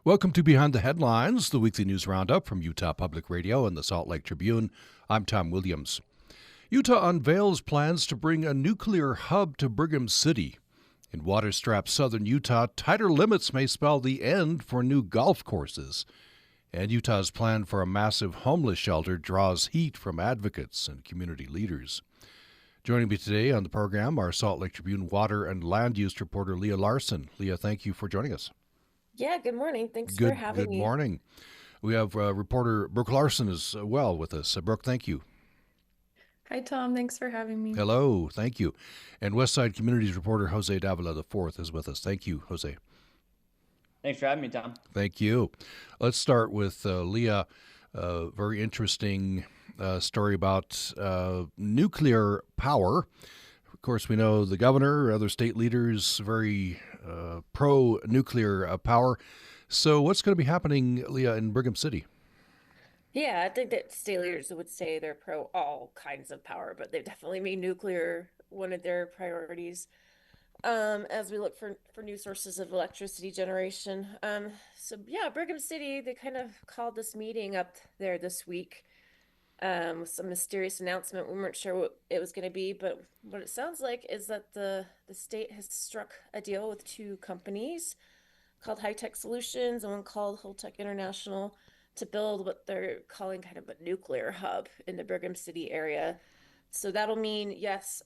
Welcome to Behind the Headlines, the weekly news roundup from Utah Public Radio and the Salt Lake Tribune. I'm Tom Williams. Utah unveils plans to bring a nuclear hub to Brigham City. In water-strapped southern Utah, tighter limits may spell the end for new golf courses. And Utah's plan for a massive homeless shelter draws heat from advocates and community leaders. Joining me today on the program, our Salt Lake Tribune water and land use reporter Leia Larsen. Leia, thank you for joining us. Yeah, good morning. Thanks for Good having me. morning. We have reporter Brooke Larsen as well with us. Brooke, thank you. Hi, Tom. Thanks for having me. Hello, thank you. And Westside Communities reporter Jose Davila IV is with us. Thank you, Jose. Thanks for having me, Tom. Thank you. Let's start with Leah. Very interesting story about nuclear power. Of course, we know the governor, other state leaders, very pro-nuclear power. So what's going to be happening, Leah, in Brigham City? Yeah, I think that state leaders would say they're pro all kinds of power, but they've definitely made nuclear one of their priorities as we look for new sources of electricity generation. So Brigham City, they kind of called this meeting up there this week with some mysterious announcement. We weren't sure what it was going to be, but what it sounds like is that the state has struck a deal with two companies called High Tech Solutions and one called Holtec International to build what they're calling kind of a nuclear hub in the Brigham City area. So that'll mean, yes,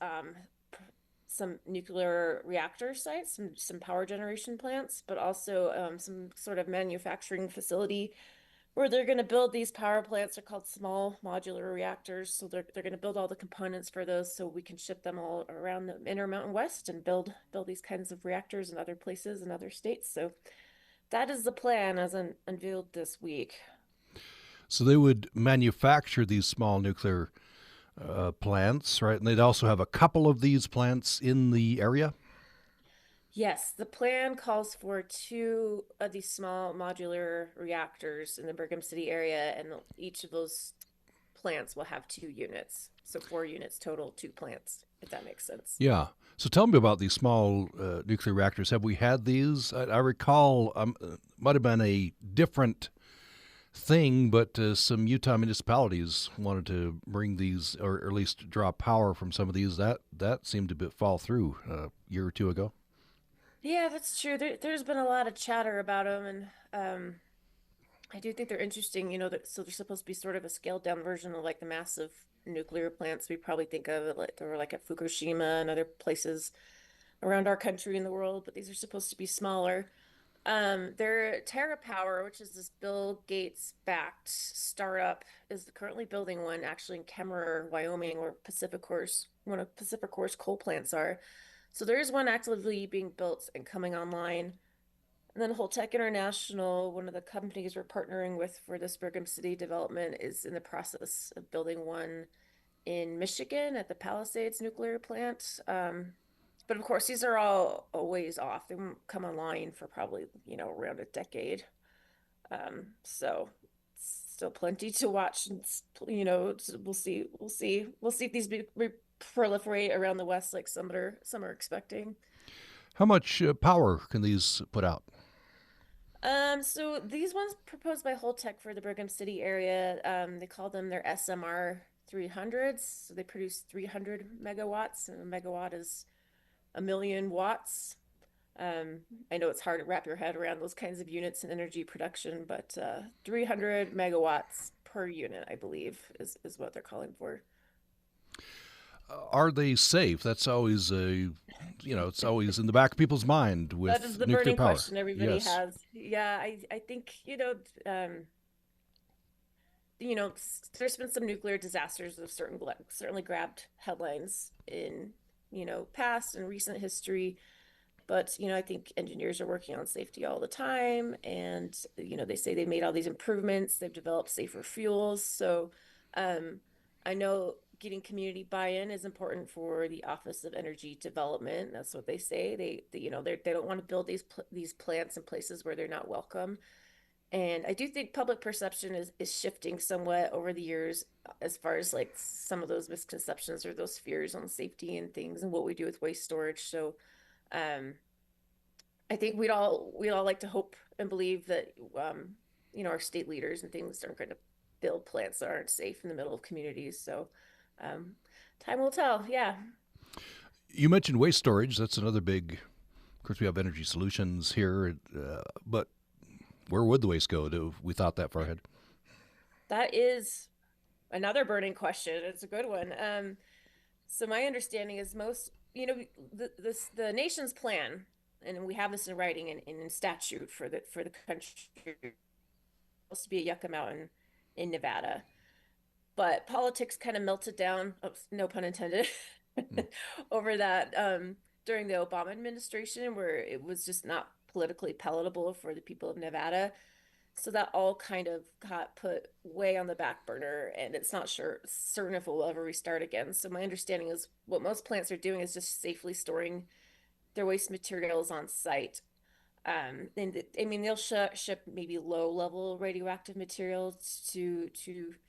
some nuclear reactor sites, some power generation plants, but also some sort of manufacturing facility where they're going to build these power plants. They're called small modular reactors. So they're going to build all the components for those so we can ship them all around the Intermountain West and build these kinds of reactors in other places in other states. So that is the plan as unveiled this week. So they would manufacture these small nuclear plants, right? And they'd also have a couple of these plants in the area? Yes, the plan calls for two of these small modular reactors in the Brigham City area, and each of those plants will have 2 units. So 4 units total, 2 plants, if that makes sense. Yeah. So tell me about these small nuclear reactors. Have we had these? I recall might have been a different thing, but some Utah municipalities wanted to bring these, or at least draw power from some of these. That seemed to fall through a year or two ago. Yeah, that's true. There's been a lot of chatter about them, and I do think they're interesting. So they're supposed to be sort of a scaled down version of like the massive nuclear plants we probably think of, like they were like at Fukushima and other places around our country and the world, but these are supposed to be smaller. They're TerraPower, which is this Bill Gates backed startup, is currently building one actually in Kemmerer, Wyoming, where one of Pacificor's coal plants are. So there is one actively being built and coming online. And then Holtec International, one of the companies we're partnering with for this Brigham City development, is in the process of building one in Michigan at the Palisades nuclear plant. But of course, these are all a ways off. They won't come online for probably, around a decade. So still plenty to watch. And, we'll see. We'll see if these proliferate around the West like some are expecting. How much power can these put out? So these ones proposed by Holtec for the Brigham City area, they call them their SMR 300s. So they produce 300 megawatts, and a megawatt is a million watts. I know it's hard to wrap your head around those kinds of units in energy production, but 300 megawatts per unit, I believe, is what they're calling for. Are they safe? That's always it's always in the back of people's mind with that is the nuclear burning power. question everybody Yes. has. Yeah, I think, there's been some nuclear disasters that have certainly grabbed headlines in, past and recent history. But, I think engineers are working on safety all the time. And, they say they made all these improvements. They've developed safer fuels. So I know getting community buy-in is important for the Office of Energy Development. That's what they say. They don't want to build these plants in places where they're not welcome. And I do think public perception is shifting somewhat over the years as far as like some of those misconceptions or those fears on safety and things and what we do with waste storage. So I think we'd all like to hope and believe that our state leaders and things aren't going to build plants that aren't safe in the middle of communities. So um, time will tell. Yeah. You mentioned waste storage. That's another big. Of course, we have energy solutions here, but where would the waste go if we thought that far ahead? That is another burning question. It's a good one. So my understanding is the nation's plan, and we have this in writing and in statute for the country, supposed to be a Yucca Mountain in Nevada, but politics kind of melted down, oh, no pun intended, over that during the Obama administration, where it was just not politically palatable for the people of Nevada. So that all kind of got put way on the back burner, and it's not certain if it will ever restart again. So my understanding is what most plants are doing is just safely storing their waste materials on site. And I mean, they'll ship maybe low level radioactive materials to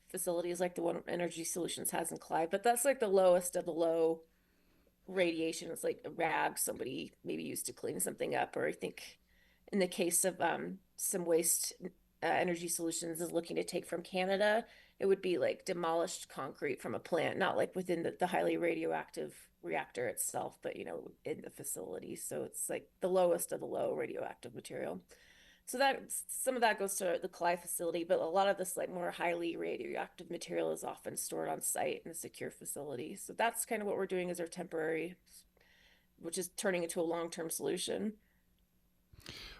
facilities like the one Energy Solutions has in Clyde, but that's like the lowest of the low radiation. It's like a rag somebody maybe used to clean something up, or I think in the case of some waste, Energy Solutions is looking to take from Canada, it would be like demolished concrete from a plant, not like within the highly radioactive reactor itself, but in the facility. So it's like the lowest of the low radioactive material. So that some of that goes to the Clyde facility, but a lot of this like more highly radioactive material is often stored on site in a secure facility. So that's kind of what we're doing as our temporary, which is turning into a long-term solution.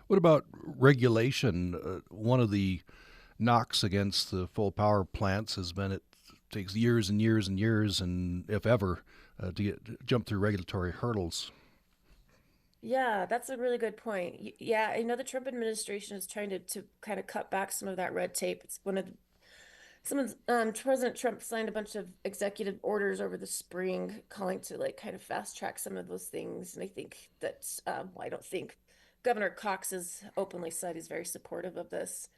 What about regulation? One of the knocks against the full power plants has been it takes years and years and years, and if ever, to jump through regulatory hurdles. Yeah, that's a really good point. Yeah, I know the Trump administration is trying to kind of cut back some of that red tape. It's one of the, some of President Trump signed a bunch of executive orders over the spring calling to like kind of fast track some of those things. And I think that, well, I don't think Governor Cox has openly said he's very supportive of this,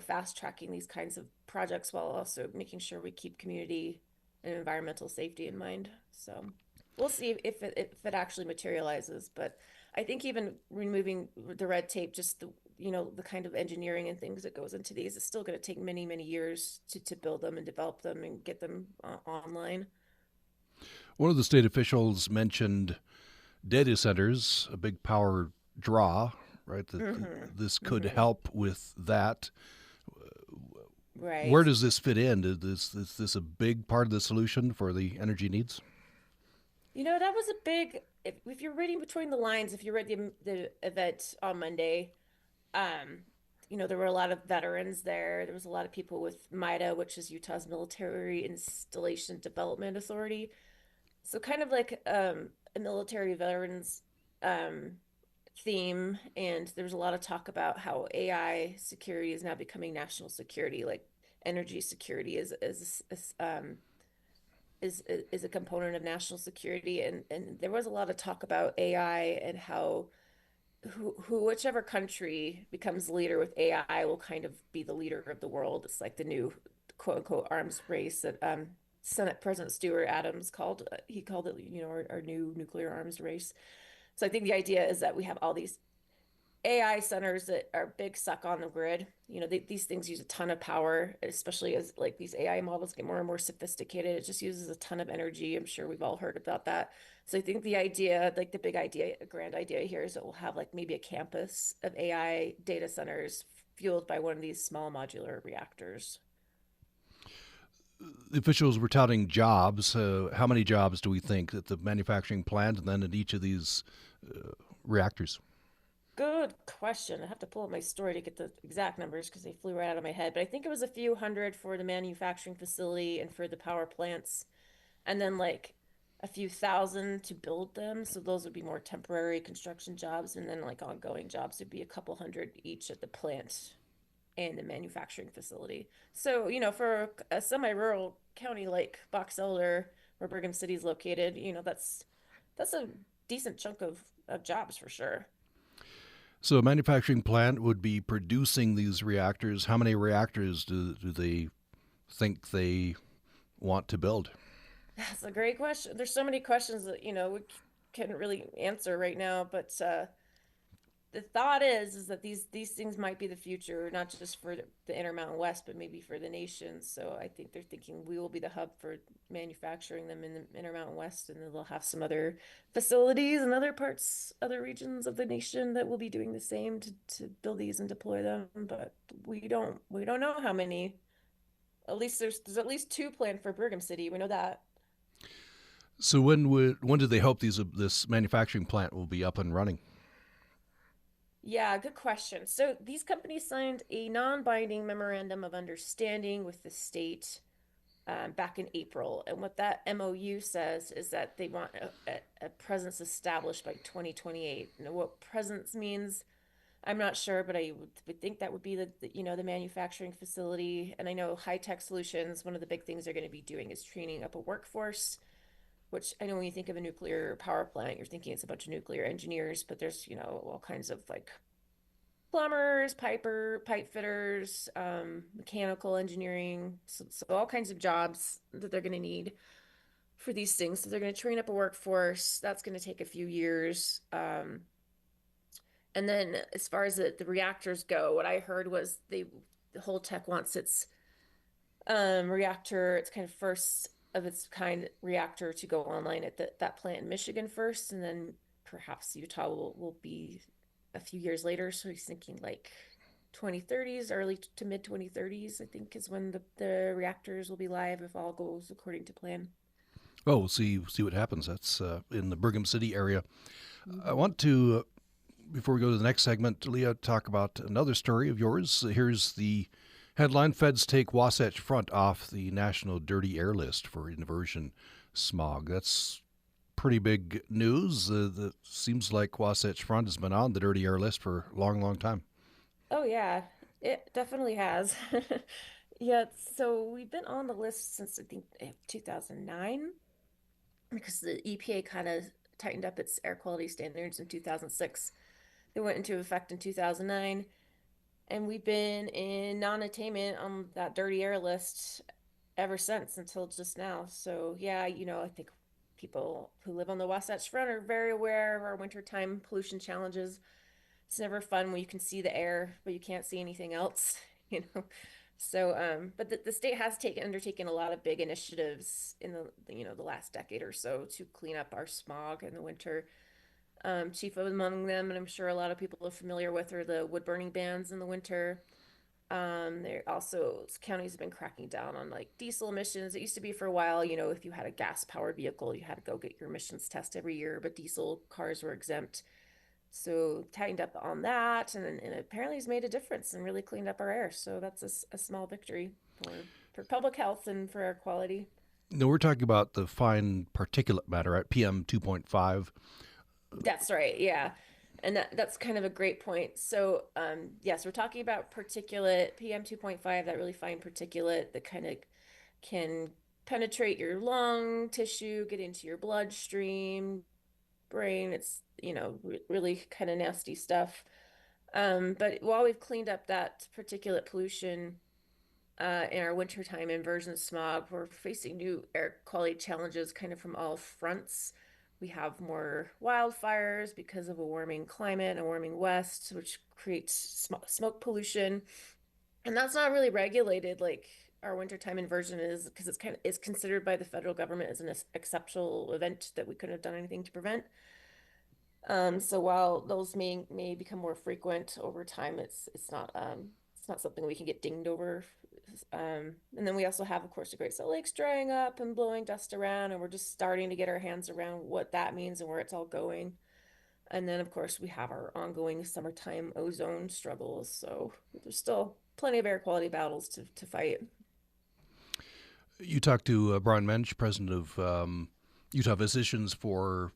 fast tracking these kinds of projects while also making sure we keep community and environmental safety in mind. So we'll see if it actually materializes. But I think even removing the red tape, just the kind of engineering and things that goes into these is still going to take many, many years to build them and develop them and get them online. One of the state officials mentioned data centers, a big power draw, right? This could help with that. Right. Where does this fit in? Is this a big part of the solution for the energy needs? That was a big, if you're reading between the lines, if you read the event on Monday, there were a lot of veterans there. There was a lot of people with MIDA, which is Utah's Military Installation Development Authority. So kind of like a military veterans theme. And there's a lot of talk about how AI security is now becoming national security, like energy security is a component of national security. And there was a lot of talk about AI and how whichever country becomes the leader with AI will kind of be the leader of the world. It's like the new quote unquote arms race that Senate President Stuart Adams called. He called it, our new nuclear arms race. So I think the idea is that we have all these AI centers that are big, suck on the grid. These things use a ton of power, especially as like these AI models get more and more sophisticated. It just uses a ton of energy. I'm sure we've all heard about that. So I think the idea, like the big idea, a grand idea here is that we'll have like maybe a campus of AI data centers fueled by one of these small modular reactors. The officials were touting jobs. How many jobs do we think at the manufacturing plant and then at each of these reactors? Good question. I have to pull up my story to get the exact numbers because they flew right out of my head. But I think it was a few hundred for the manufacturing facility and for the power plants, and then like a few thousand to build them. So those would be more temporary construction jobs, and then like ongoing jobs would be a couple hundred each at the plant and the manufacturing facility. So, for a semi-rural county like Box Elder, where Brigham City is located, that's a decent chunk of jobs for sure. So a manufacturing plant would be producing these reactors. How many reactors do they think they want to build? That's a great question. There's so many questions that, we can't really answer right now, but the thought is that these things might be the future, not just for the Intermountain West, but maybe for the nation. So I think they're thinking we will be the hub for manufacturing them in the Intermountain West, and then they'll have some other facilities and other parts, other regions of the nation that will be doing the same to build these and deploy them. But we don't know how many. At least there's at least two planned for Brigham City. We know that. So when do they hope this manufacturing plant will be up and running? Yeah, good question. So these companies signed a non-binding memorandum of understanding with the state back in April. And what that MOU says is that they want a presence established by 2028. Now, what presence means, I'm not sure, but I would think that would be the manufacturing facility. And I know High Tech Solutions, one of the big things they're going to be doing is training up a workforce, which I know when you think of a nuclear power plant, you're thinking it's a bunch of nuclear engineers, but there's, all kinds of like plumbers, pipe fitters, mechanical engineering, so all kinds of jobs that they're going to need for these things. So they're going to train up a workforce. That's going to take a few years. And then as far as the reactors go, what I heard was the whole tech wants its reactor, it's kind of first of its kind reactor to go online at that plant in Michigan first, and then perhaps Utah will be a few years later. So he's thinking like 2030s, early to mid 2030s, I think is when the reactors will be live if all goes according to plan. Oh, we'll see what happens. That's in the Brigham City area. Mm-hmm. I want to, before we go to the next segment, Leah, talk about another story of yours. Here's the headline: Feds take Wasatch Front off the National Dirty Air List for inversion smog. That's pretty big news. That seems like Wasatch Front has been on the Dirty Air List for a long, long time. Oh yeah, it definitely has. Yeah, so we've been on the list since I think 2009 because the EPA kind of tightened up its air quality standards in 2006. They went into effect in 2009, and we've been in non-attainment on that dirty air list ever since until just now. So yeah, I think people who live on the Wasatch Front are very aware of our wintertime pollution challenges. It's never fun when you can see the air, but you can't see anything else, you know. So, but the state has undertaken a lot of big initiatives in the last decade or so to clean up our smog in the winter. Chief among them, and I'm sure a lot of people are familiar with, are the wood burning bans in the winter. There also counties have been cracking down on like diesel emissions. It used to be for a while, if you had a gas powered vehicle, you had to go get your emissions test every year, but diesel cars were exempt. So tightened up on that, and apparently has made a difference and really cleaned up our air. So that's a small victory for public health and for air quality. No, we're talking about the fine particulate matter at PM 2.5. That's right. Yeah. And that's kind of a great point. So, yes, we're talking about particulate, PM 2.5, that really fine particulate that kind of can penetrate your lung tissue, get into your bloodstream, brain. It's, really kind of nasty stuff. But while we've cleaned up that particulate pollution in our wintertime inversion smog, we're facing new air quality challenges kind of from all fronts. We have more wildfires because of a warming climate and a warming west, which creates smoke pollution. And that's not really regulated like our wintertime inversion is, because it's considered by the federal government as an exceptional event that we couldn't have done anything to prevent. So while those may become more frequent over time, it's not something we can get dinged over. And then we also have, of course, the Great Salt Lake's drying up and blowing dust around, and we're just starting to get our hands around what that means and where it's all going. And then, of course, we have our ongoing summertime ozone struggles. So there's still plenty of air quality battles to fight. You talked to Brian Mensch, president of Utah Physicians for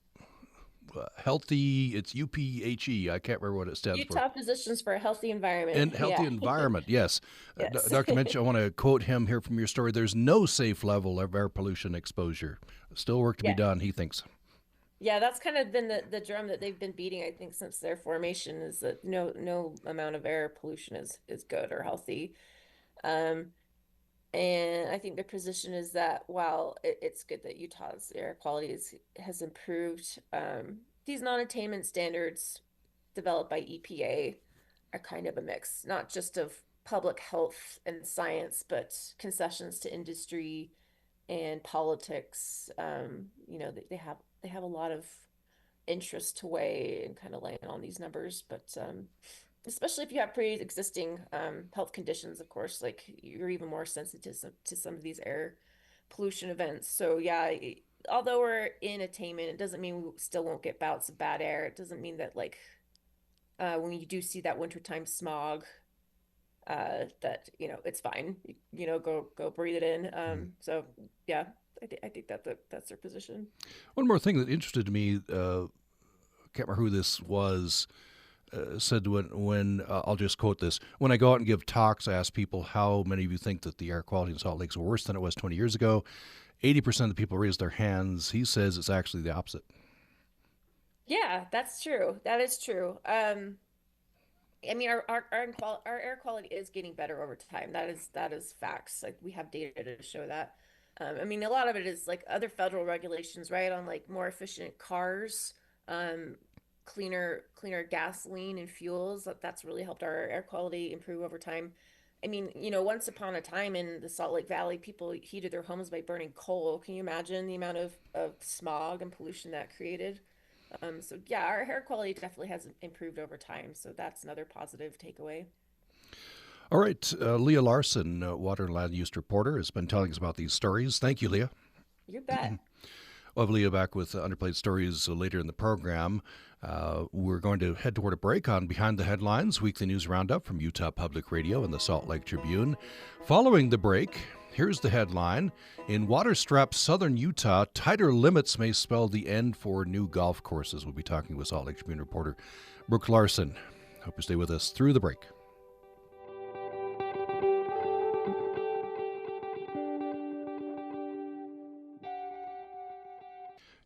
Healthy. It's UPHE. I can't remember what it stands for. Utah Physicians for a Healthy Environment. And healthy environment, yes. Yes. Dr. Mensch, I want to quote him here from your story. There's no safe level of air pollution exposure. Still work to be done, he thinks. Yeah, that's kind of been the drum that they've been beating, I think, since their formation, is that no amount of air pollution is good or healthy. And I think their position is that while it's good that Utah's air quality has improved, these non-attainment standards developed by EPA are kind of a mix, not just of public health and science, but concessions to industry and politics. They have a lot of interest to weigh and kind of land on these numbers, but especially if you have pre-existing health conditions, of course, like you're even more sensitive to some of these air pollution events. So yeah, although we're in attainment, it doesn't mean we still won't get bouts of bad air. It doesn't mean that like when you do see that wintertime smog, that it's fine. Go breathe it in. So yeah, I think that's their position. One more thing that interested me, can't remember who this was, said when I'll just quote this: when I go out and give talks, I ask people how many of you think that the air quality in Salt Lake's worse than it was 20 years ago. 80% of the people raise their hands. He says it's actually the opposite. Yeah, that's true. That is true. I mean, our air quality is getting better over time. That is facts. Like we have data to show that. I mean, a lot of it is like other federal regulations, right? On like more efficient cars, cleaner gasoline and fuels. That's really helped our air quality improve over time. I mean, once upon a time in the Salt Lake Valley, people heated their homes by burning coal. Can you imagine the amount of smog and pollution that created? So yeah, our air quality definitely has improved over time. So that's another positive takeaway. All right, Leia Larsen, Water and Land Use Reporter, has been telling us about these stories. Thank you, Leia. You bet. We'll have Leah back with Underplayed Stories later in the program. We're going to head toward a break on Behind the Headlines, weekly news roundup from Utah Public Radio and the Salt Lake Tribune. Following the break, here's the headline. In water-strapped southern Utah, tighter limits may spell the end for new golf courses. We'll be talking with Salt Lake Tribune reporter Brooke Larsen. Hope you stay with us through the break.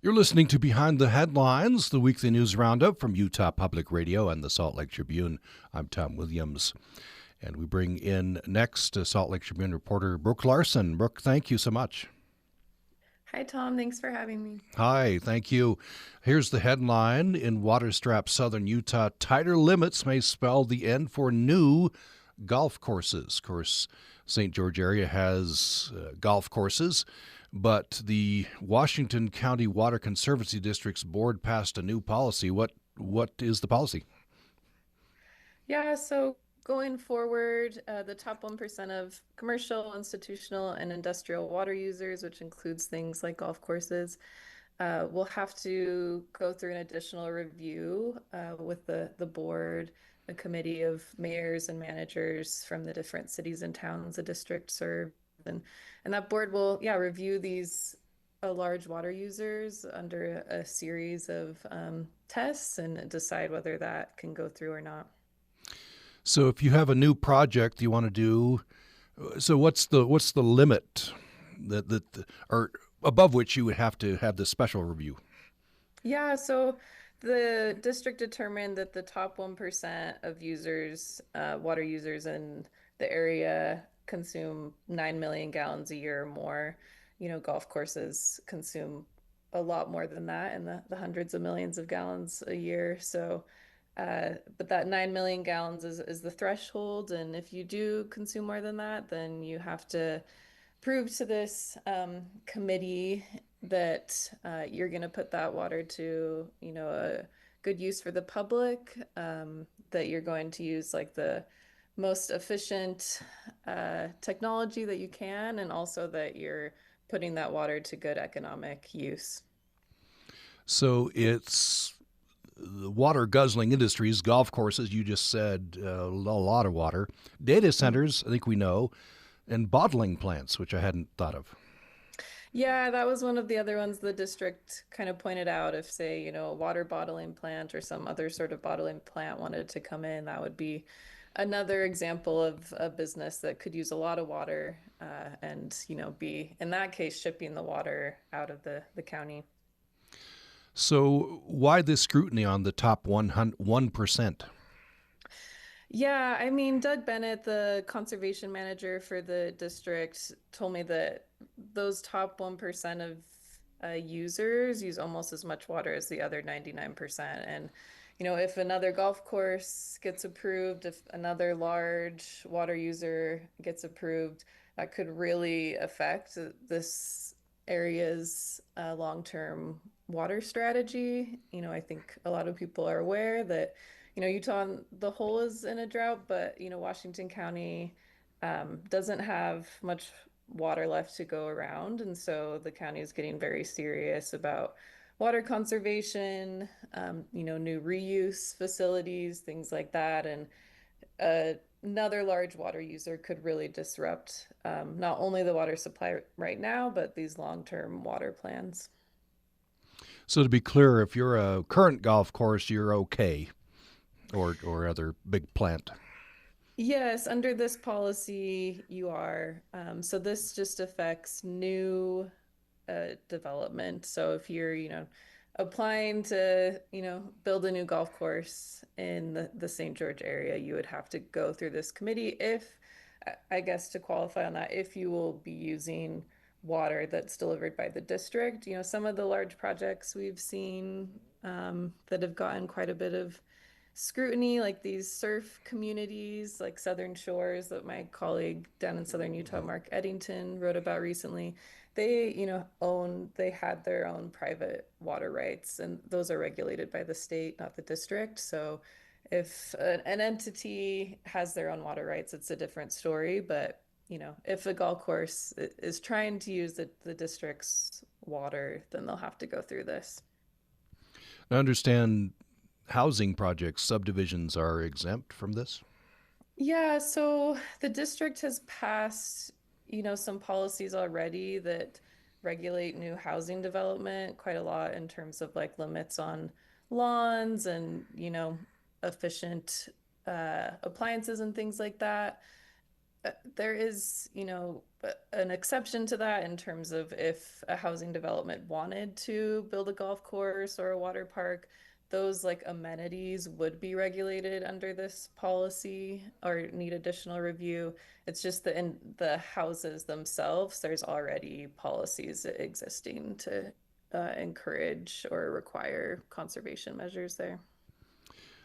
You're listening to Behind the Headlines, the weekly news roundup from Utah Public Radio and the Salt Lake Tribune. I'm Tom Williams, and we bring in next Salt Lake Tribune reporter Brooke Larsen. Brooke, thank you so much. Hi, Tom. Thanks for having me. Hi, thank you. Here's the headline. In water-strapped southern Utah, tighter limits may spell the end for new golf courses. Of course, St. George area has golf courses, but the Washington County Water Conservancy District's board passed a new policy. What is the policy? Yeah, so going forward, the top 1% of commercial, institutional, and industrial water users, which includes things like golf courses, will have to go through an additional review with the board, a committee of mayors and managers from the different cities and towns the district serves. And that board will, review these large water users under a series of tests and decide whether that can go through or not. So if you have a new project you want to do, so what's the limit that or above which you would have to have this special review? Yeah, so the district determined that the top 1% of users, water users in the area, consume 9 million gallons a year or more. Golf courses consume a lot more than that, in the hundreds of millions of gallons a year. So, but that 9 million gallons is the threshold. And if you do consume more than that, then you have to prove to this committee that you're going to put that water to, a good use for the public, that you're going to use like the most efficient technology that you can, and also that you're putting that water to good economic use. So it's the water guzzling industries, golf courses, you just said, a lot of water, data centers, I think we know, and bottling plants, which I hadn't thought of. Yeah, that was one of the other ones the district kind of pointed out. If, say, a water bottling plant or some other sort of bottling plant wanted to come in, that would be another example of a business that could use a lot of water and, be, in that case, shipping the water out of the county. So why this scrutiny on the top 1%? Yeah, I mean, Doug Bennett, the conservation manager for the district, told me that those top 1% of users use almost as much water as the other 99%. And if another golf course gets approved, if another large water user gets approved, that could really affect this area's long-term water strategy. I think a lot of people are aware that, Utah on the whole is in a drought, but, Washington County doesn't have much water left to go around. And so the county is getting very serious about water conservation, new reuse facilities, things like that. And another large water user could really disrupt not only the water supply right now, but these long-term water plans. So to be clear, if you're a current golf course, you're okay, or other big plant. Yes, under this policy, you are. So this just affects new development. So if you're, applying to, build a new golf course in the St. George area, you would have to go through this committee if, I guess to qualify on that, if you will be using water that's delivered by the district. Some of the large projects we've seen that have gotten quite a bit of scrutiny, like these surf communities, like Southern Shores, that my colleague down in Southern Utah, Mark Eddington, wrote about recently. They had their own private water rights, and those are regulated by the state, not the district. So if an entity has their own water rights, it's a different story. But, if a golf course is trying to use the district's water, then they'll have to go through this. I understand housing projects, subdivisions are exempt from this. Yeah, so the district has passed, some policies already that regulate new housing development quite a lot in terms of like limits on lawns and, efficient appliances and things like that. There is, an exception to that in terms of if a housing development wanted to build a golf course or a water park, those like amenities would be regulated under this policy or need additional review. It's just that in the houses themselves, there's already policies existing to encourage or require conservation measures there.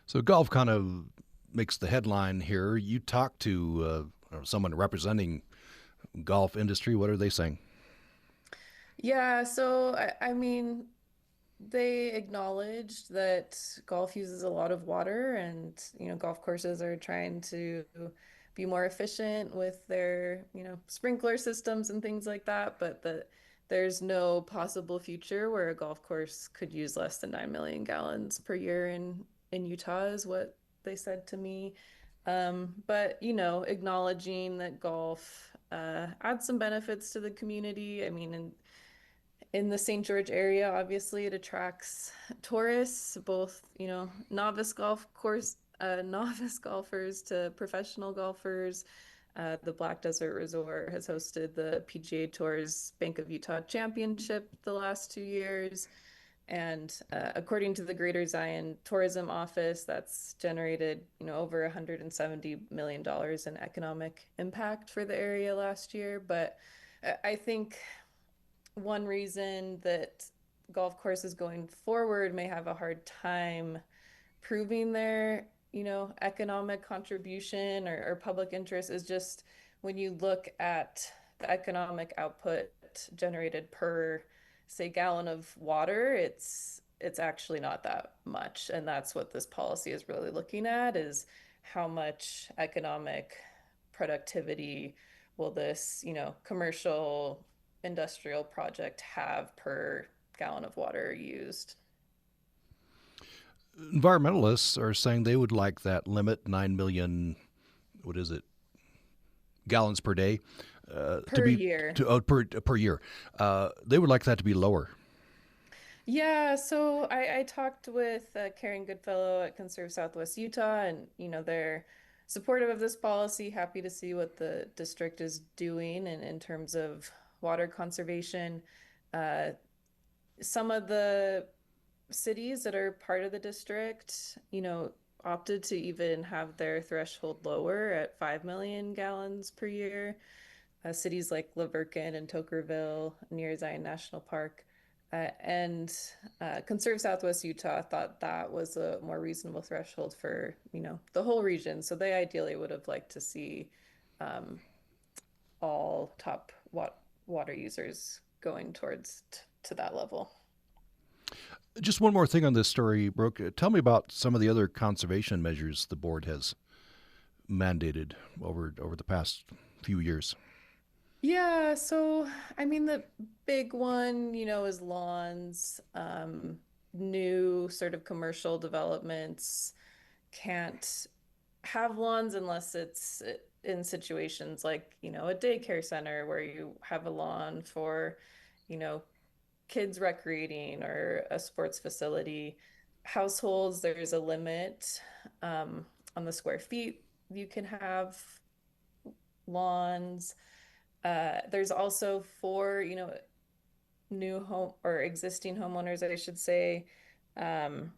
So golf kind of makes the headline here. You talk to someone representing golf industry. What are they saying? Yeah, so I mean, they acknowledged that golf uses a lot of water, and golf courses are trying to be more efficient with their sprinkler systems and things like that, but that there's no possible future where a golf course could use less than 9 million gallons per year in Utah is what they said to me. But acknowledging that golf adds some benefits to the community. I mean, in the St. George area, obviously it attracts tourists, both, novice golfers to professional golfers. The Black Desert Resort has hosted the PGA Tour's Bank of Utah Championship the last 2 years. And according to the Greater Zion Tourism Office, that's generated, over $170 million in economic impact for the area last year. But I think one reason that golf courses going forward may have a hard time proving their, economic contribution or public interest is just when you look at the economic output generated per, say, gallon of water, it's actually not that much. And that's what this policy is really looking at, is how much economic productivity will this, commercial industrial project have per gallon of water used. Environmentalists are saying they would like that limit, 9 million, what is it, gallons per day, Per year. Per year. They would like that to be lower. Yeah, so I talked with Karen Goodfellow at Conserve Southwest Utah, and they're supportive of this policy, happy to see what the district is doing in terms of water conservation. Some of the cities that are part of the district, opted to even have their threshold lower at 5 million gallons per year. Cities like La Verkin and Tokerville near Zion National Park And Conserve Southwest Utah thought that was a more reasonable threshold for, the whole region. So they ideally would have liked to see um, all top water users going towards to that level. Just one more thing on this story, Brooke. Tell me about some of the other conservation measures the board has mandated over the past few years. Yeah, so I mean the big one, is lawns. New sort of commercial developments can't have lawns unless it's in situations like, a daycare center where you have a lawn for, you know, kids recreating or a sports facility. Households, there's a limit on the square feet you can have lawns. There's also for, new home or existing homeowners, I should say, um,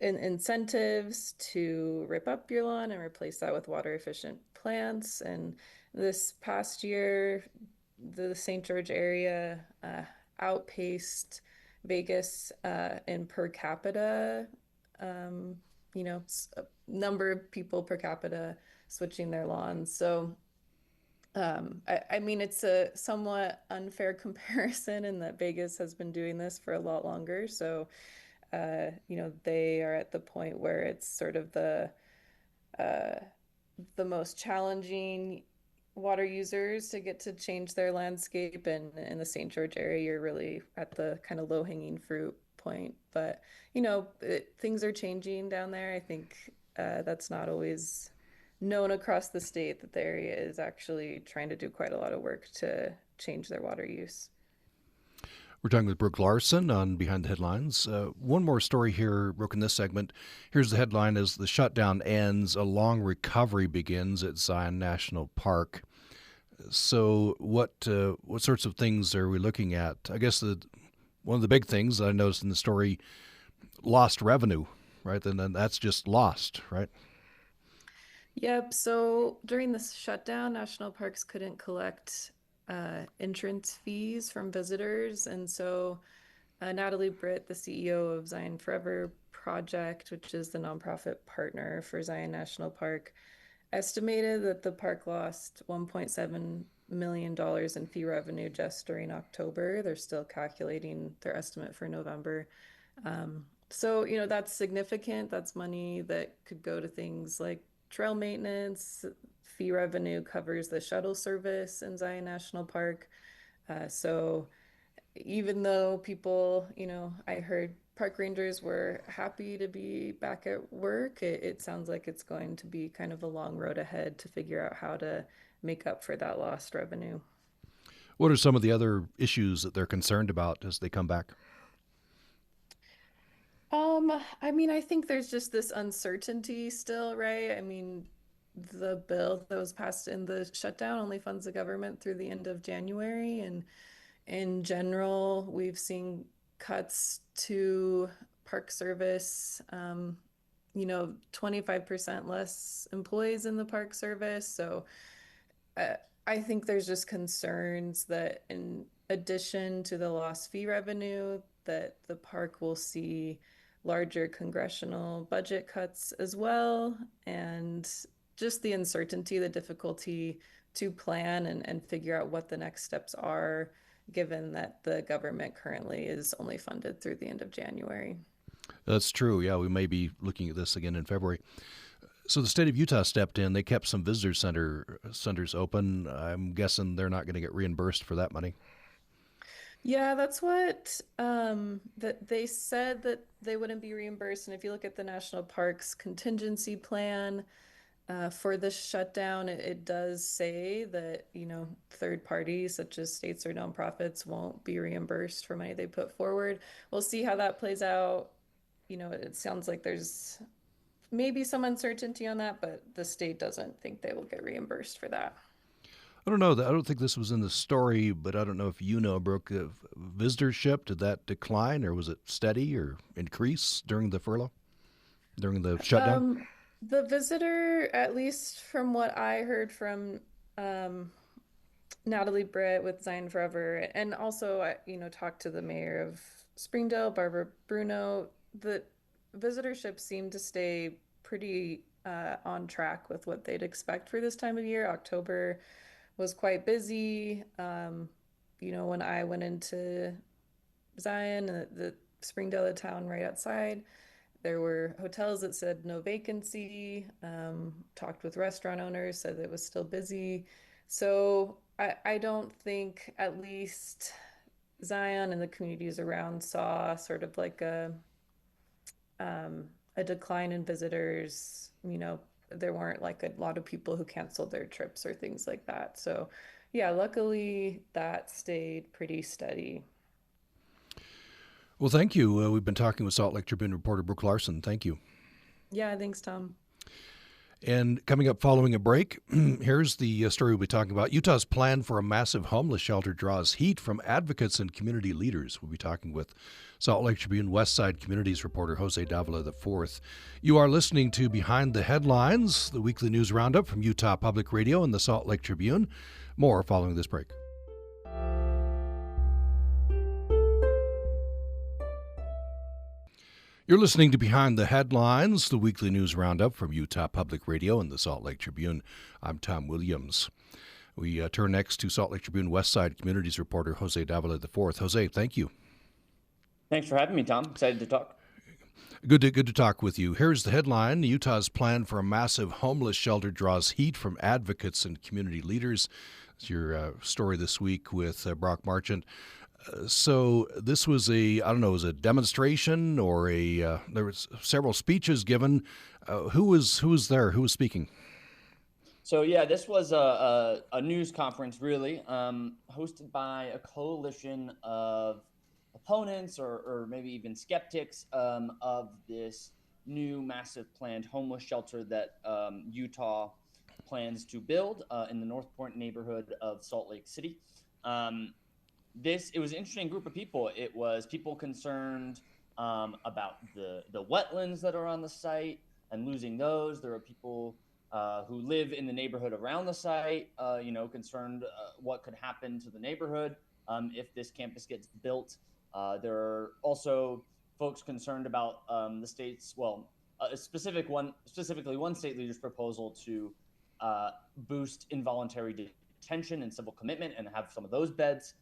incentives to rip up your lawn and replace that with water efficient plants. And this past year, the St. George area outpaced Vegas in per capita, um, number of people per capita switching their lawns. So I mean, it's a somewhat unfair comparison in that Vegas has been doing this for a lot longer. So, they are at the point where it's sort of uh, the most challenging water users to get to change their landscape. And in the St. George area, you're really at the kind of low-hanging fruit point. But, things are changing down there. I think that's not always known across the state that the area is actually trying to do quite a lot of work to change their water use. We're talking with Brooke Larsen on Behind the Headlines. One more story here, Brooke, in this segment. Here's the headline: as the shutdown ends, a long recovery begins at Zion National Park. So what sorts of things are we looking at? I guess one of the big things I noticed in the story, lost revenue, right? And then that's just lost, right? Yep. So during the shutdown, national parks couldn't collect entrance fees from visitors. And so Natalie Britt, the CEO of Zion Forever Project, which is the nonprofit partner for Zion National Park, estimated that the park lost $1.7 million in fee revenue just during October. They're still calculating their estimate for November. So, that's significant. That's money that could go to things like trail maintenance. Fee revenue covers the shuttle service in Zion National Park. So even though people, I heard park rangers were happy to be back at work, it sounds like it's going to be kind of a long road ahead to figure out how to make up for that lost revenue. What are some of the other issues that they're concerned about as they come back? I mean, I think there's just this uncertainty still, right? I mean, the bill that was passed in the shutdown only funds the government through the end of January. And in general, we've seen cuts to park service, 25% less employees in the park service. So uh, I think there's just concerns that in addition to the lost fee revenue, that the park will see larger congressional budget cuts as well, and just the uncertainty, the difficulty to plan and figure out what the next steps are, given that the government currently is only funded through the end of January. That's true. Yeah, we may be looking at this again in February. So the state of Utah stepped in. They kept some visitor centers open. I'm guessing they're not going to get reimbursed for that money. Yeah, that's what that they said that they wouldn't be reimbursed. And if you look at the national parks contingency plan for the shutdown, it does say that, third parties such as states or nonprofits won't be reimbursed for money they put forward. We'll see how that plays out. It sounds like there's maybe some uncertainty on that, but the state doesn't think they will get reimbursed for that. I don't know. I don't think this was in the story, but I don't know if you know, Brooke, visitorship, did that decline or was it steady or increase during the furlough, during the shutdown? The visitor, at least from what I heard from um, Natalie Britt with Zion Forever, and also, talked to the mayor of Springdale, Barbara Bruno, the visitorship seemed to stay pretty on track with what they'd expect for this time of year. October was quite busy. When I went into Zion, the Springdale, the town right outside, there were hotels that said no vacancy. Talked with restaurant owners, said it was still busy. So I don't think, at least Zion and the communities around, saw sort of like a decline in visitors. There weren't like a lot of people who canceled their trips or things like that. So yeah, luckily that stayed pretty steady. Well, thank you. We've been talking with Salt Lake Tribune reporter Brooke Larsen. Thank you. Yeah, thanks, Tom. And coming up following a break, here's the story we'll be talking about. Utah's plan for a massive homeless shelter draws heat from advocates and community leaders. We'll be talking with Salt Lake Tribune West Side Communities reporter Jose Davila IV. You are listening to Behind the Headlines, the weekly news roundup from Utah Public Radio and the Salt Lake Tribune. More following this break. You're listening to Behind the Headlines, the weekly news roundup from Utah Public Radio and the Salt Lake Tribune. I'm Tom Williams. We turn next to Salt Lake Tribune West Side Communities reporter Jose Davila IV. Jose, thank you. Thanks for having me, Tom. Excited to talk. Good to talk with you. Here's the headline. Utah's plan for a massive homeless shelter draws heat from advocates and community leaders. It's your story this week with Brock Marchant. So this was was a demonstration or there was several speeches given. Who was there? Who was speaking? So yeah, this was a news conference, really, hosted by a coalition of opponents or maybe even skeptics of this new massive planned homeless shelter that Utah plans to build in the North Point neighborhood of Salt Lake City. It was an interesting group of people. It was people concerned about the wetlands that are on the site and losing those. There are people who live in the neighborhood around the site, concerned what could happen to the neighborhood if this campus gets built. There are also folks concerned about the state's, specifically one state leader's proposal to boost involuntary detention and civil commitment and have some of those beds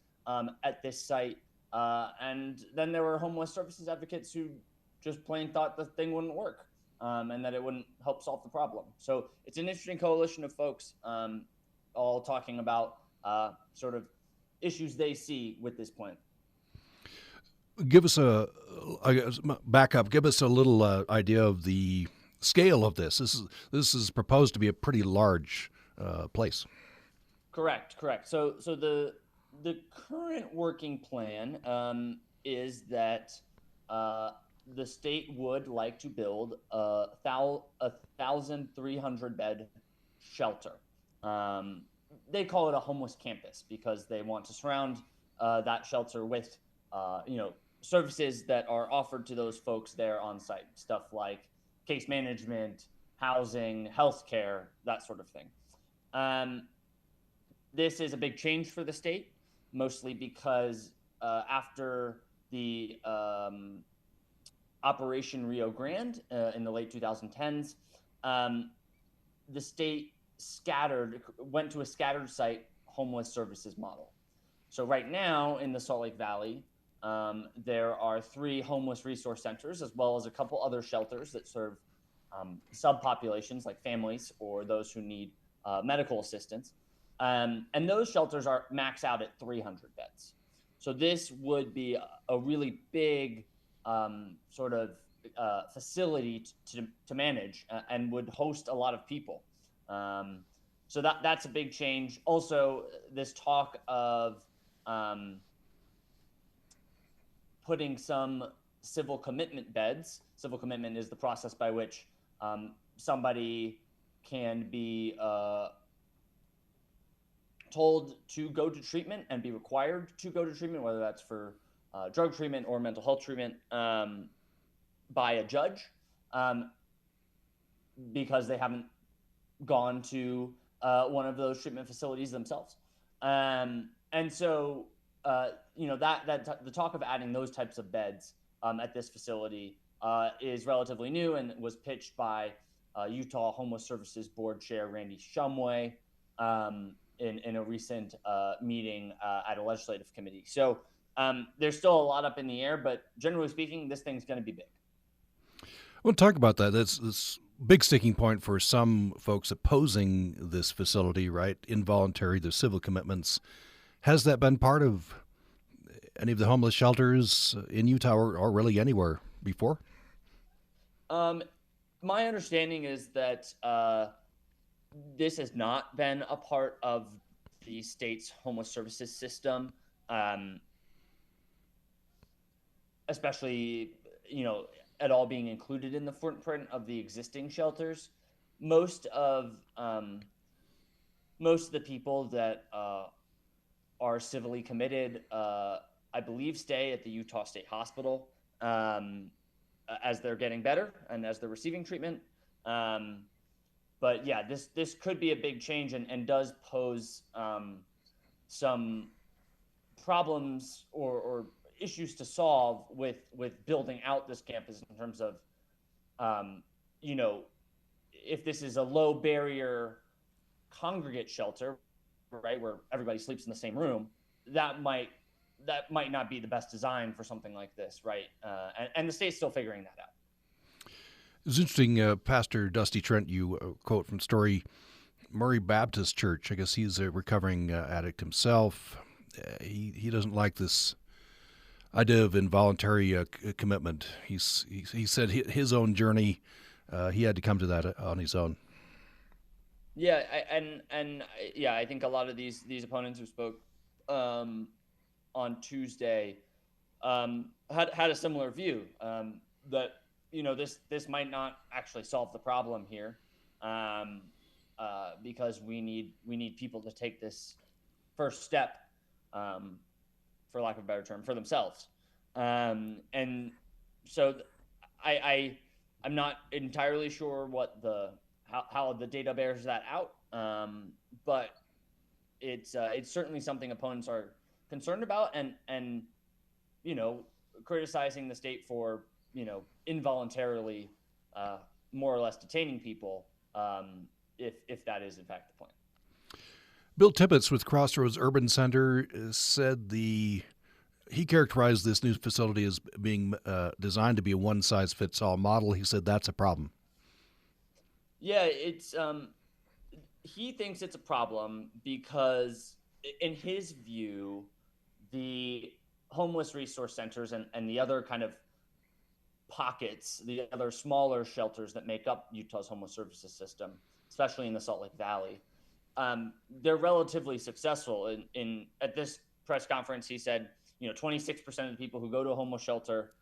at this site. And then there were homeless services advocates who just plain thought the thing wouldn't work and that it wouldn't help solve the problem. So it's an interesting coalition of folks all talking about sort of issues they see with this plan. Give us give us a little idea of the scale of this. This is proposed to be a pretty large place. Correct. So the current working plan is that the state would like to build a 1,300 bed shelter. They call it a homeless campus because they want to surround that shelter with, services that are offered to those folks there on site. Stuff like case management, housing, healthcare, that sort of thing. This is a big change for the state, mostly because after the Operation Rio Grande in the late 2010s, the state went to a scattered site homeless services model. So right now in the Salt Lake Valley, there are 3 homeless resource centers, as well as a couple other shelters that serve subpopulations like families or those who need medical assistance. And those shelters are max out at 300 beds. So this would be a really big facility to manage and would host a lot of people. So that's a big change. Also, this talk of putting some civil commitment beds. Civil commitment is the process by which somebody can be told to go to treatment and be required to go to treatment, whether that's for drug treatment or mental health treatment, by a judge because they haven't gone to one of those treatment facilities themselves. And so the talk of adding those types of beds at this facility is relatively new and was pitched by Utah Homeless Services Board Chair Randy Shumway in a recent meeting at a legislative committee. So there's still a lot up in the air, but generally speaking, this thing's going to be big. We'll talk about that. That's this big sticking point for some folks opposing this facility, right? Involuntary, the civil commitments. Has that been part of any of the homeless shelters in Utah or really anywhere before? My understanding is that this has not been a part of the state's homeless services system, especially, at all being included in the footprint of the existing shelters. Most of the people that are civilly committed, I believe, stay at the Utah State Hospital as they're getting better and as they're receiving treatment. But yeah, this could be a big change and does pose some problems or issues to solve with building out this campus in terms of, if this is a low barrier congregate shelter, right, where everybody sleeps in the same room, that might not be the best design for something like this, right? And the state's still figuring that out. It's interesting, Pastor Dusty Trent, you quote from Story Murray Baptist Church. I guess he's a recovering addict himself. He doesn't like this idea of involuntary commitment. He said his own journey, he had to come to that on his own. Yeah, I think a lot of these opponents who spoke on Tuesday had a similar view, that this might not actually solve the problem here, because we need people to take this first step, for lack of a better term, for themselves. And so I'm not entirely sure what how the data bears that out, but it's certainly something opponents are concerned about, and criticizing the state for involuntarily more or less detaining people, if that is in fact the plan. Bill Tippett with Crossroads Urban Center said he characterized this new facility as being designed to be a one-size-fits-all model. He said that's a problem. Yeah, it's he thinks it's a problem because, in his view, the homeless resource centers and the other kind of pockets, the other smaller shelters that make up Utah's homeless services system, especially in the Salt Lake Valley, they're relatively successful. At this press conference, he said, 26% of the people who go to a homeless shelter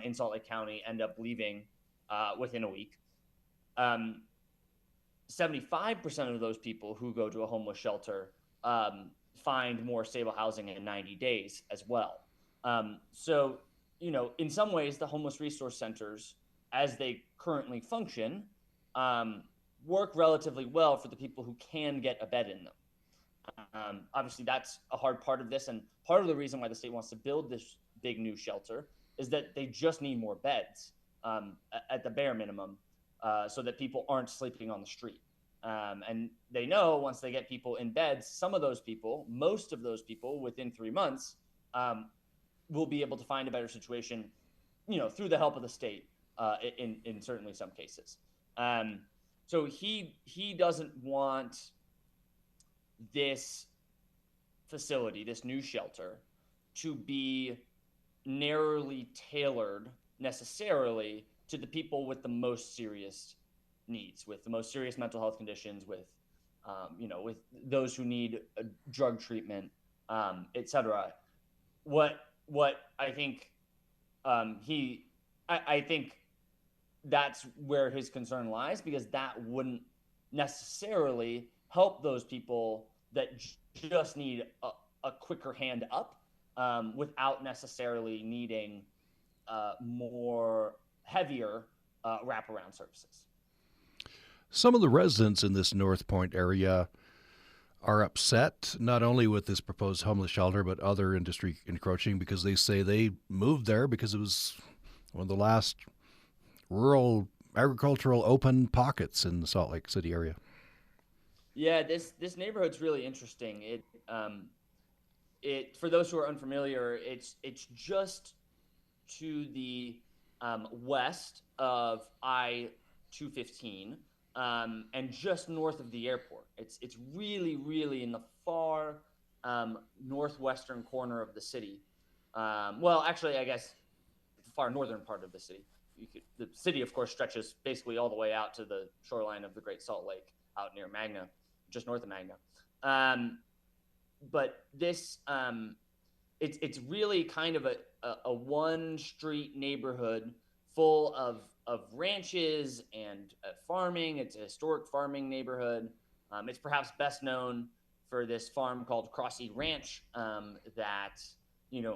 in Salt Lake County end up leaving within a week. 75% of those people who go to a homeless shelter find more stable housing in 90 days as well. So, in some ways, the homeless resource centers, as they currently function, work relatively well for the people who can get a bed in them. Obviously, that's a hard part of this, and part of the reason why the state wants to build this big new shelter is that they just need more beds at the bare minimum, so that people aren't sleeping on the street. And they know once they get people in beds, most of those people within 3 months will be able to find a better situation, through the help of the state in certainly some cases. So he doesn't want this facility, this new shelter, to be narrowly tailored necessarily to the people with the most serious needs, with the most serious mental health conditions, with those who need drug treatment, etc. What I think I think that's where his concern lies, because that wouldn't necessarily help those people that just need a quicker hand up, without necessarily needing more heavier wraparound services. Some of the residents in this North Point area are upset not only with this proposed homeless shelter, but other industry encroaching, because they say they moved there because it was one of the last rural agricultural open pockets in the Salt Lake City area. Yeah, this neighborhood's really interesting. It for those who are unfamiliar, it's just to the west of I-215, and just north of the airport. It's really, really in the far northwestern corner of the city. Well, actually, I guess the far northern part of the city. The city, of course, stretches basically all the way out to the shoreline of the Great Salt Lake, out near Magna, just north of Magna. But this it's really kind of a one street neighborhood full of ranches and farming. It's a historic farming neighborhood. It's perhaps best known for this farm called Crossy Ranch, that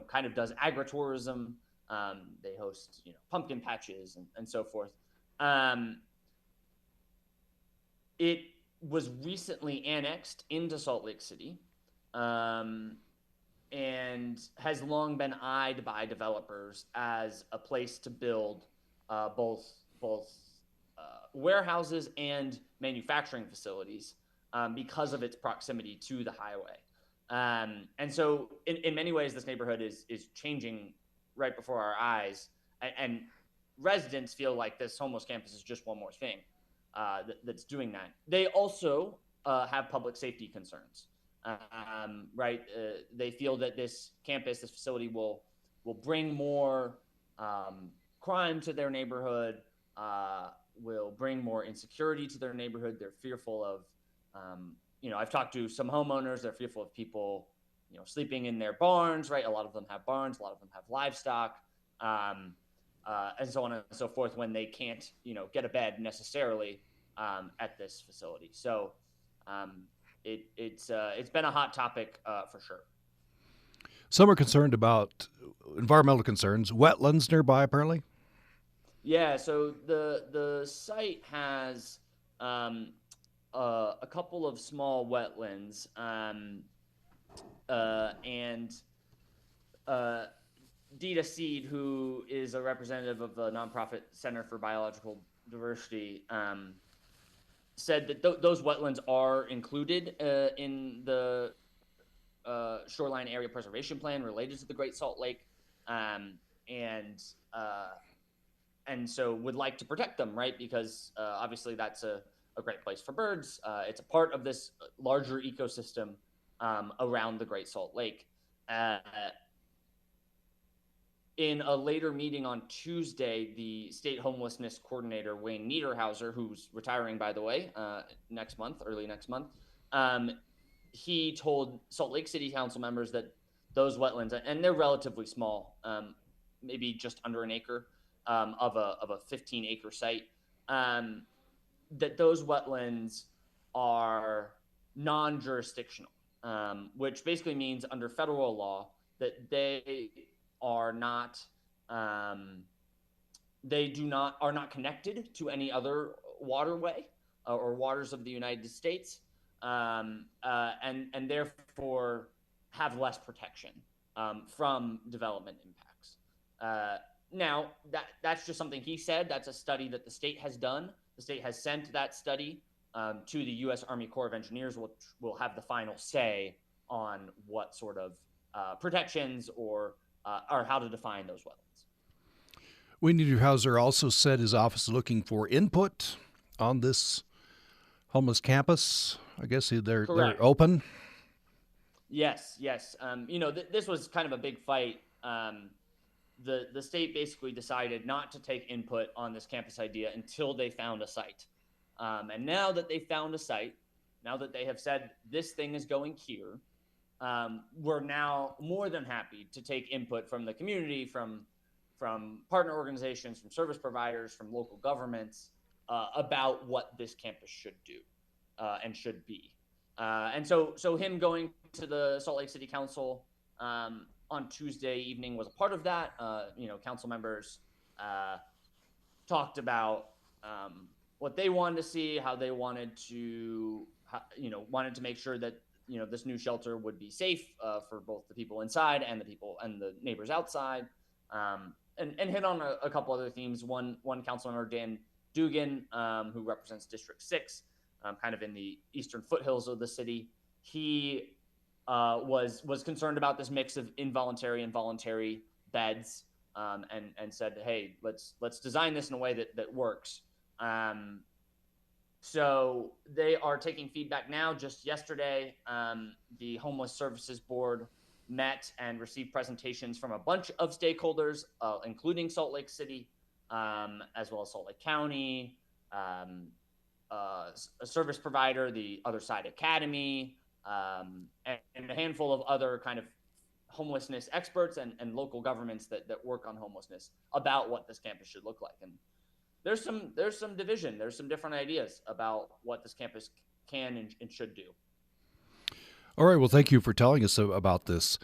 kind of does agritourism. They host pumpkin patches and so forth. It was recently annexed into Salt Lake City. And has long been eyed by developers as a place to build both warehouses and manufacturing facilities, because of its proximity to the highway. And so in many ways, this neighborhood is changing right before our eyes. And residents feel like this homeless campus is just one more thing that's doing that. They also have public safety concerns. Right? They feel that this campus, this facility will bring more crime to their neighborhood, will bring more insecurity to their neighborhood. They're fearful of, I've talked to some homeowners. They're fearful of people, sleeping in their barns, right? A lot of them have barns. A lot of them have livestock, and so on and so forth, when they can't, get a bed necessarily at this facility. So it's been a hot topic for sure. Some are concerned about environmental concerns, wetlands nearby, apparently. Yeah, so the site has a couple of small wetlands, and Dita Seed, who is a representative of the nonprofit Center for Biological Diversity, said that those wetlands are included in the shoreline area preservation plan related to the Great Salt Lake, and so would like to protect them, right? Because obviously that's a great place for birds. It's a part of this larger ecosystem around the Great Salt Lake. In a later meeting on Tuesday, the state homelessness coordinator, Wayne Niederhauser, who's retiring, by the way, early next month, he told Salt Lake City Council members that those wetlands, and they're relatively small, maybe just under an acre, of a 15-acre site, that those wetlands are non-jurisdictional, which basically means under federal law that they are not, are not connected to any other waterway or waters of the United States, and therefore have less protection from development impacts. Now, that's just something he said. That's a study that the state has done. The state has sent that study to the U.S. Army Corps of Engineers, which will have the final say on what sort of protections or how to define those wetlands. Wayne Niederhauser also said his office is looking for input on this homeless campus. I guess they're open. Yes. This was kind of a big fight. The state basically decided not to take input on this campus idea until they found a site. And now that they found a site, now that they have said this thing is going here, we're now more than happy to take input from the community, from partner organizations, from service providers, from local governments, about what this campus should do and should be. And so him going to the Salt Lake City Council on Tuesday evening was a part of that. Council members talked about what they wanted to see, how they wanted to make sure that this new shelter would be safe for both the people inside and the neighbors outside, and hit on a couple other themes. One council member, Dan Dugan, who represents District 6, kind of in the eastern foothills of the city. He was concerned about this mix of involuntary and voluntary beds, and said, hey, let's design this in a way that works. So they are taking feedback now. Just yesterday, the Homeless Services Board met and received presentations from a bunch of stakeholders, including Salt Lake City, as well as Salt Lake County, a service provider, the Other Side Academy, and a handful of other kind of homelessness experts and local governments that work on homelessness about what this campus should look like. And there's some division. There's some different ideas about what this campus can and should do. All right. Well, thank you for telling us about this.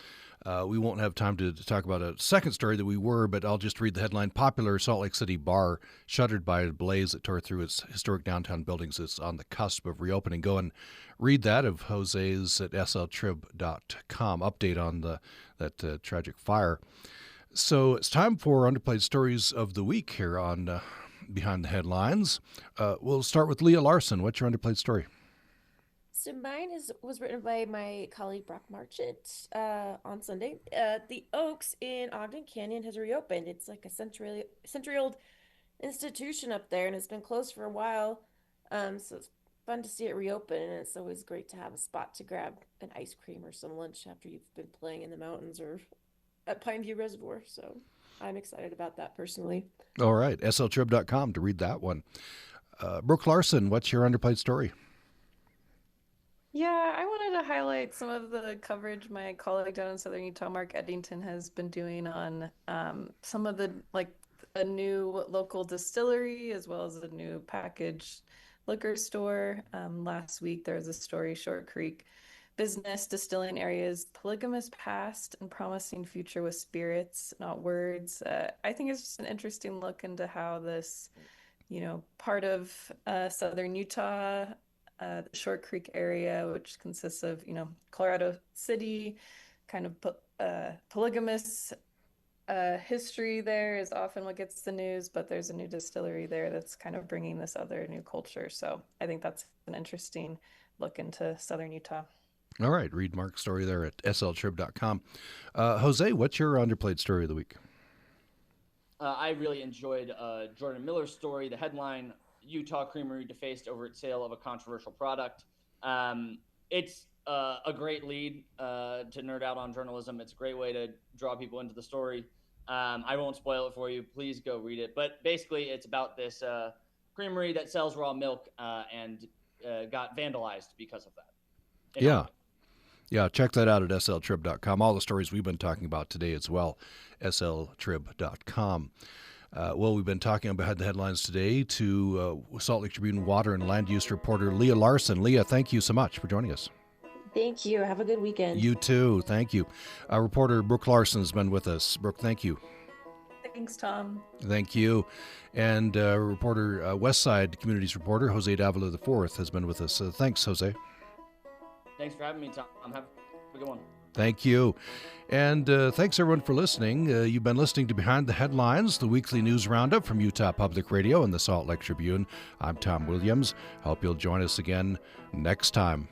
We won't have time to talk about a second story that we were, but I'll just read the headline. Popular Salt Lake City bar shuttered by a blaze that tore through its historic downtown buildings. It's on the cusp of reopening. Go and read that of Jose's at sltrib.com. Update on that tragic fire. So it's time for Underplayed Stories of the Week here on Behind the Headlines. We'll start with Leia Larsen. What's your underplayed story? So mine was written by my colleague Brock Marchant on Sunday. The Oaks in Ogden Canyon has reopened. It's like a century-old institution up there, and it's been closed for a while. So it's fun to see it reopen, and it's always great to have a spot to grab an ice cream or some lunch after you've been playing in the mountains or at Pineview Reservoir. So I'm excited about that personally. All right, sltrib.com to read that one. Brooke Larsen, what's your underplayed story? Yeah, I wanted to highlight some of the coverage my colleague down in Southern Utah, Mark Eddington, has been doing on some of a new local distillery as well as a new packaged liquor store. Last week there was a story, Short Creek business distilling areas, polygamous past and promising future with spirits, not words. I think it's just an interesting look into how this, part of Southern Utah, the Short Creek area, which consists of, Colorado City, kind of polygamous history there is often what gets the news, but there's a new distillery there that's kind of bringing this other new culture. So I think that's an interesting look into Southern Utah. All right. Read Mark's story there at sltrib.com. Jose, what's your underplayed story of the week? I really enjoyed Jordan Miller's story. The headline, Utah Creamery defaced over its sale of a controversial product. It's a great lead to nerd out on journalism. It's a great way to draw people into the story. I won't spoil it for you. Please go read it. But basically, it's about this creamery that sells raw milk and got vandalized because of that. Yeah. Yeah, check that out at sltrib.com. All the stories we've been talking about today as well, sltrib.com. Well, we've been talking about the headlines today to Salt Lake Tribune water and land use reporter Leia Larsen. Leia, thank you so much for joining us. Thank you. Have a good weekend. You too. Thank you. Reporter Brooke Larsen has been with us. Brooke, thank you. Thanks, Tom. Thank you. And reporter, Westside Communities reporter Jose Davila IV has been with us. Thanks, Jose. Thanks for having me, Tom. Have a good one. Thank you. And thanks, everyone, for listening. You've been listening to Behind the Headlines, the weekly news roundup from Utah Public Radio and the Salt Lake Tribune. I'm Tom Williams. Hope you'll join us again next time.